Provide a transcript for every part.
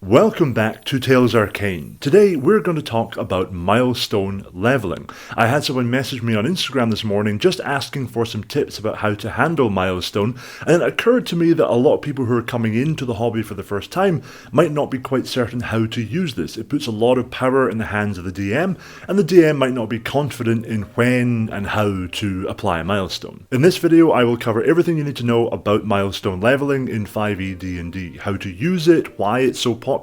Welcome back to Tales Arcane. Today we're going to talk about milestone leveling. I had someone message me on Instagram this morning just asking for some tips about how to handle milestone, and it occurred to me that a lot of people who are coming into the hobby for the first time might not be quite certain how to use this. It puts a lot of power in the hands of the DM, and the DM might not be confident in when and how to apply a milestone. In this video I will cover everything you need to know about milestone leveling in 5e D&D, how to use it, why it's so popular,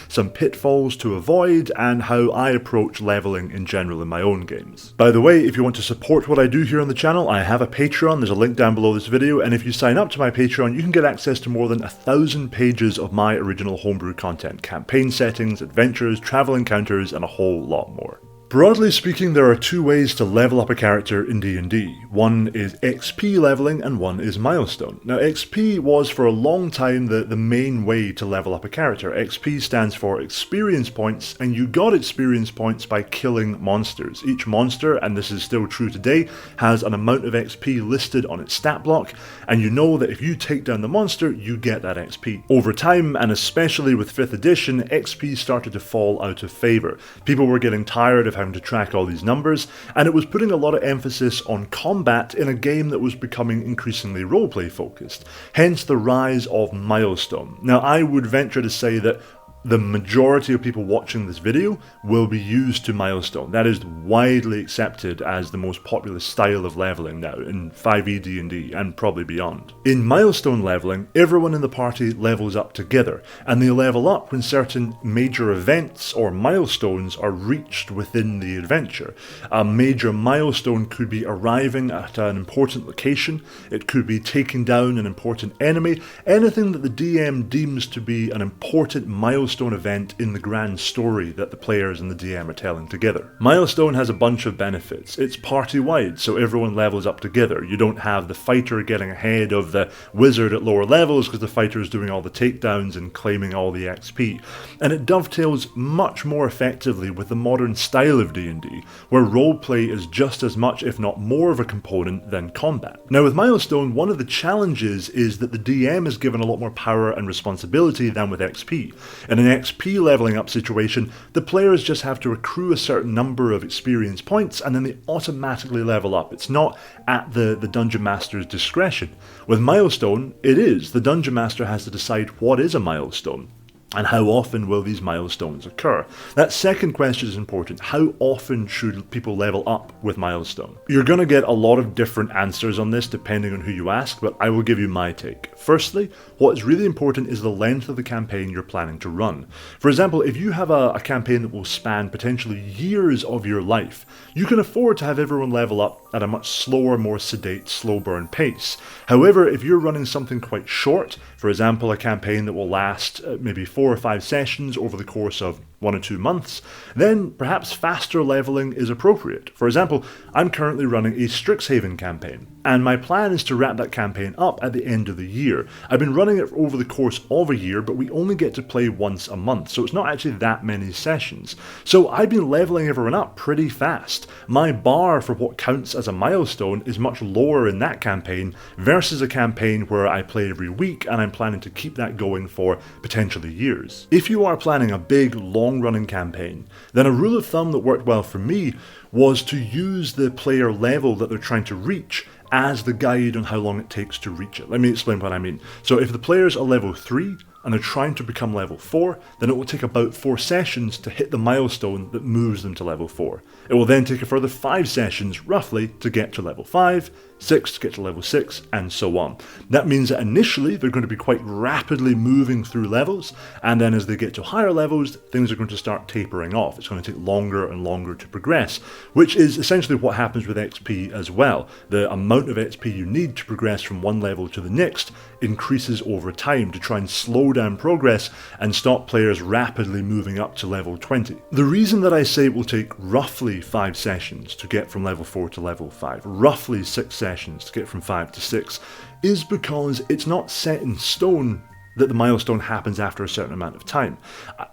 some pitfalls to avoid, and how I approach leveling in general in my own games. By the way, if you want to support what I do here on the channel, I have a Patreon. There's a link down below this video, and if you sign up to my Patreon, you can get access to more than 1,000 pages of my original homebrew content, campaign settings, adventures, travel encounters, and a whole lot more. Broadly speaking, there are two ways to level up a character in D&D. One is XP leveling and one is milestone. Now XP was for a long time the main way to level up a character. XP stands for experience points, and you got experience points by killing monsters. Each monster, and this is still true today, has an amount of XP listed on its stat block, and you know that if you take down the monster, you get that XP. Over time, and especially with 5th edition, XP started to fall out of favour. People were getting tired of having to track all these numbers, and it was putting a lot of emphasis on combat in a game that was becoming increasingly roleplay focused, hence the rise of milestone. Now I would venture to say that the majority of people watching this video will be used to milestone. That is widely accepted as the most popular style of leveling now in 5e D&D and probably beyond. In milestone leveling, everyone in the party levels up together, and they level up when certain major events or milestones are reached within the adventure. A major milestone could be arriving at an important location, it could be taking down an important enemy, anything that the DM deems to be an important milestone event in the grand story that the players and the DM are telling together. Milestone has a bunch of benefits. It's party-wide, so everyone levels up together. You don't have the fighter getting ahead of the wizard at lower levels because the fighter is doing all the takedowns and claiming all the XP. And it dovetails much more effectively with the modern style of D&D, where roleplay is just as much, if not more, of a component than combat. Now with Milestone, one of the challenges is that the DM is given a lot more power and responsibility than with XP. In an XP leveling up situation, the players just have to accrue a certain number of experience points and then they automatically level up. It's not at the Dungeon Master's discretion. With Milestone, it is. The Dungeon Master has to decide what is a milestone. And how often will these milestones occur? That second question is important. How often should people level up with milestone? You're going to get a lot of different answers on this depending on who you ask, but I will give you my take. Firstly, what is really important is the length of the campaign you're planning to run. For example, if you have a campaign that will span potentially years of your life, you can afford to have everyone level up at a much slower, more sedate, slow burn pace. However, if you're running something quite short, for example, a campaign that will last maybe 4 or 5 sessions over the course of 1 or 2 months, then perhaps faster leveling is appropriate. For example, I'm currently running a Strixhaven campaign, and my plan is to wrap that campaign up at the end of the year. I've been running it over the course of a year, but we only get to play once a month, so it's not actually that many sessions. So I've been leveling everyone up pretty fast. My bar for what counts as a milestone is much lower in that campaign versus a campaign where I play every week and I'm planning to keep that going for potentially years. If you are planning a big, long-running campaign, then a rule of thumb that worked well for me was to use the player level that they're trying to reach as the guide on how long it takes to reach it. Let me explain what I mean. So if the players are level 3 and they're trying to become level 4, then it will take about 4 sessions to hit the milestone that moves them to level 4. It will then take a further 5 sessions, roughly, to get to level 5, 6 to get to level 6, and so on. That means that initially they're going to be quite rapidly moving through levels, and then as they get to higher levels, things are going to start tapering off. It's going to take longer and longer to progress, which is essentially what happens with XP as well. The amount of XP you need to progress from one level to the next increases over time to try and slow down progress and stop players rapidly moving up to level 20. The reason that I say it will take roughly 5 sessions to get from level 4 to level 5, roughly 6 sessions to get from 5 to 6, is because it's not set in stone that the milestone happens after a certain amount of time.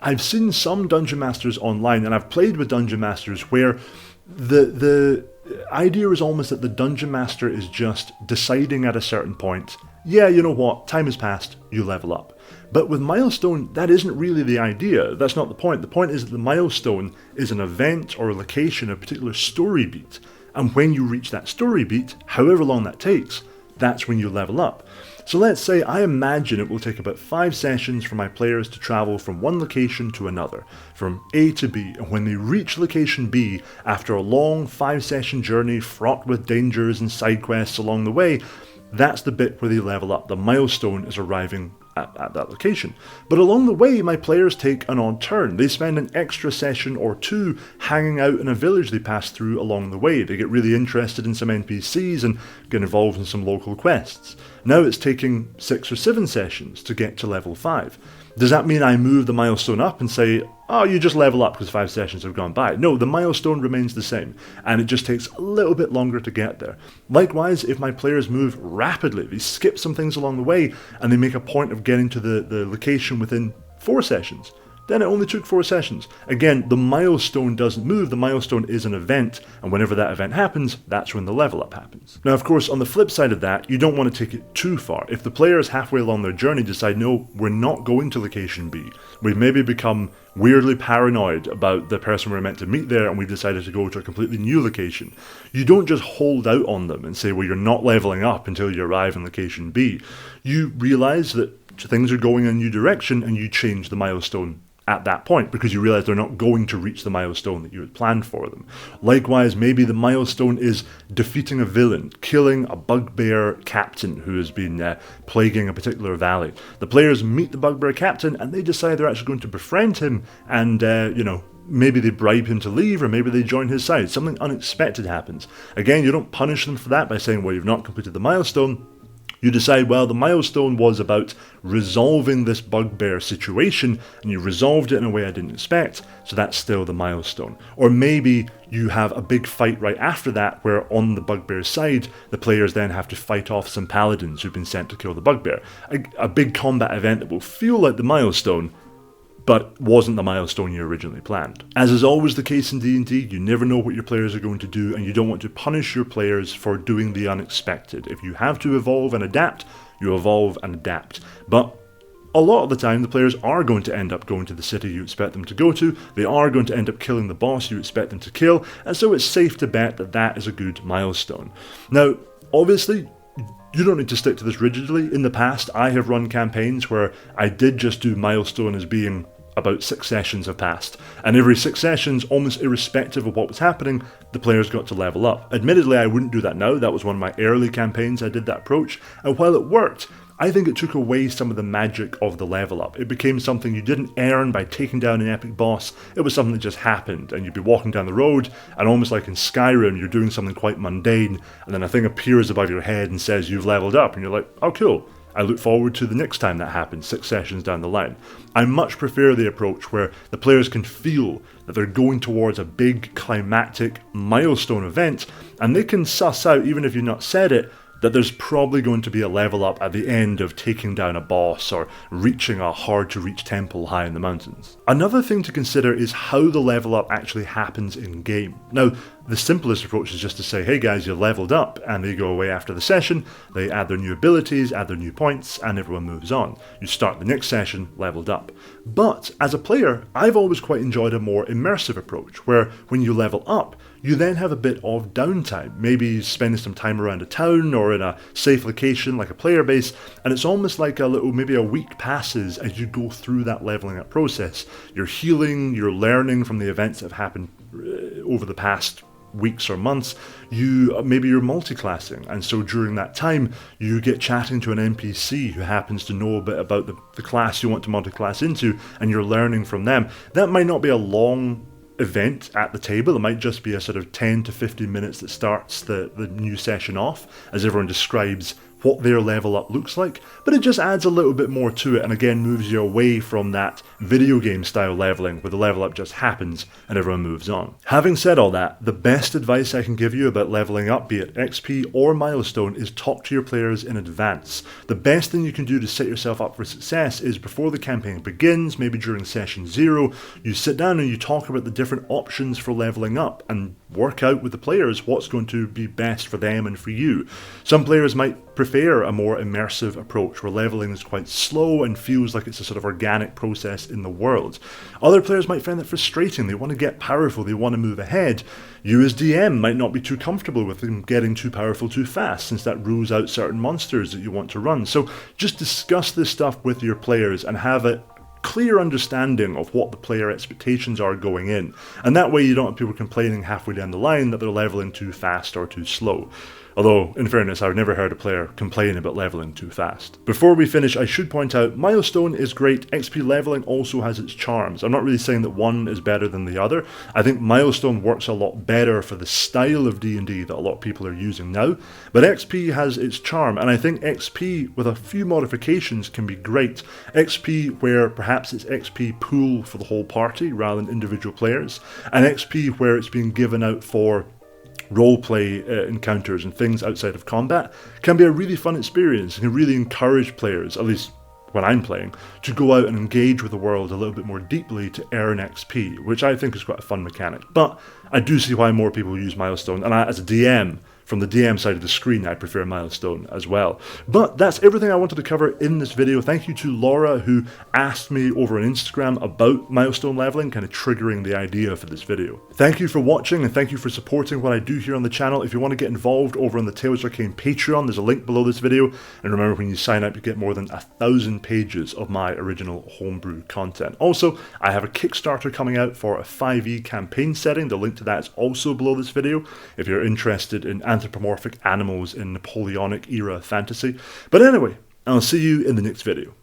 I've seen some Dungeon Masters online, and I've played with Dungeon Masters where the idea is almost that the Dungeon Master is just deciding at a certain point, yeah, you know what, time has passed, you level up. But with milestone, that isn't really the idea. That's not the point. The point is that the milestone is an event or a location, a particular story beat. And when you reach that story beat, however long that takes, that's when you level up. So let's say I imagine it will take about 5 sessions for my players to travel from one location to another, from A to B, and when they reach location B, after a long 5-session journey fraught with dangers and side quests along the way, that's the bit where they level up. The milestone is arriving at that location. But along the way, my players take an odd turn. They spend an extra session or 2 hanging out in a village they pass through along the way. They get really interested in some NPCs and get involved in some local quests. Now it's taking 6 or 7 sessions to get to level 5. Does that mean I move the milestone up and say, oh, you just level up because 5 sessions have gone by? No, the milestone remains the same, and it just takes a little bit longer to get there. Likewise, if my players move rapidly, they skip some things along the way, and they make a point of getting to the location within 4 sessions, then it only took 4 sessions. Again, the milestone doesn't move, the milestone is an event, and whenever that event happens, that's when the level up happens. Now, of course, on the flip side of that, you don't want to take it too far. If the players halfway along their journey decide, no, we're not going to location B, we've maybe become weirdly paranoid about the person we're meant to meet there, and we've decided to go to a completely new location, you don't just hold out on them and say, well, you're not leveling up until you arrive in location B. You realise that things are going in a new direction, and you change the milestone at that point, because you realize they're not going to reach the milestone that you had planned for them. Likewise, maybe the milestone is defeating a villain, killing a bugbear captain who has been plaguing a particular valley. The players meet the bugbear captain and they decide they're actually going to befriend him and, maybe they bribe him to leave, or maybe they join his side. Something unexpected happens. Again, you don't punish them for that by saying, well, you've not completed the milestone. You decide, well, the milestone was about resolving this bugbear situation, and you resolved it in a way I didn't expect, so that's still the milestone. Or maybe you have a big fight right after that, where on the bugbear's side, the players then have to fight off some paladins who've been sent to kill the bugbear. A big combat event that will feel like the milestone, but wasn't the milestone you originally planned. As is always the case in D&D, you never know what your players are going to do, and you don't want to punish your players for doing the unexpected. If you have to evolve and adapt, you evolve and adapt. But a lot of the time, the players are going to end up going to the city you expect them to go to, they are going to end up killing the boss you expect them to kill, and so it's safe to bet that that is a good milestone. Now, obviously, you don't need to stick to this rigidly. In the past, I have run campaigns where I did just do milestone as being about 6 sessions have passed, and every 6 sessions, almost irrespective of what was happening, the players got to level up. Admittedly, I wouldn't do that now. That was one of my early campaigns I did that approach, and while it worked, I think it took away some of the magic of the level up. It became something you didn't earn by taking down an epic boss, it was something that just happened, and you'd be walking down the road, and almost like in Skyrim, you're doing something quite mundane, and then a thing appears above your head and says you've leveled up, and you're like, oh cool. I look forward to the next time that happens, 6 sessions down the line. I much prefer the approach where the players can feel that they're going towards a big climactic milestone event, and they can suss out, even if you've not said it, that there's probably going to be a level up at the end of taking down a boss or reaching a hard to reach temple high in the mountains. Another thing to consider is how the level up actually happens in game. Now, the simplest approach is just to say, hey guys, you leveled up, and they go away after the session, they add their new abilities, add their new points, and everyone moves on. You start the next session leveled up. But as a player, I've always quite enjoyed a more immersive approach, where when you level up, you then have a bit of downtime, maybe spending some time around a town or in a safe location like a player base, and it's almost like maybe a week passes as you go through that leveling up process. You're healing, you're learning from the events that have happened over the past weeks or months. Maybe you're multi-classing, and so during that time you get chatting to an NPC who happens to know a bit about the class you want to multi-class into, and you're learning from them. That might not be a long event at the table, it might just be a sort of 10 to 15 minutes that starts the new session off as everyone describes what their level up looks like, but it just adds a little bit more to it, and again moves you away from that video game style leveling where the level up just happens and everyone moves on. Having said all that, the best advice I can give you about leveling up, be it XP or milestone, is talk to your players in advance. The best thing you can do to set yourself up for success is before the campaign begins, maybe during session 0, you sit down and you talk about the different options for leveling up and work out with the players what's going to be best for them and for you. Some players might prefer a more immersive approach where leveling is quite slow and feels like it's a sort of organic process in the world. Other players might find that frustrating. They want to get powerful, they want to move ahead. You as DM might not be too comfortable with them getting too powerful too fast, since that rules out certain monsters that you want to run. So just discuss this stuff with your players and have a clear understanding of what the player expectations are going in. And that way you don't have people complaining halfway down the line that they're leveling too fast or too slow. Although, in fairness, I've never heard a player complain about leveling too fast. Before we finish, I should point out, Milestone is great, XP leveling also has its charms. I'm not really saying that one is better than the other. I think Milestone works a lot better for the style of D&D that a lot of people are using now, but XP has its charm, and I think XP, with a few modifications, can be great. XP where perhaps it's XP pool for the whole party rather than individual players, and XP where it's being given out for roleplay encounters and things outside of combat, can be a really fun experience and can really encourage players, at least when I'm playing, to go out and engage with the world a little bit more deeply to earn XP, which I think is quite a fun mechanic. But I do see why more people use Milestone, and as a DM, from the DM side of the screen, I prefer Milestone as well. But that's everything I wanted to cover in this video. Thank you to Laura, who asked me over on Instagram about Milestone leveling, kind of triggering the idea for this video. Thank you for watching, and thank you for supporting what I do here on the channel. If you want to get involved over on the Tales Arcane Patreon, there's a link below this video. And remember, when you sign up, you get more than 1,000 pages of my original homebrew content. Also, I have a Kickstarter coming out for a 5e campaign setting. The link to that is also below this video if you're interested in anthropomorphic animals in Napoleonic era fantasy. But anyway, I'll see you in the next video.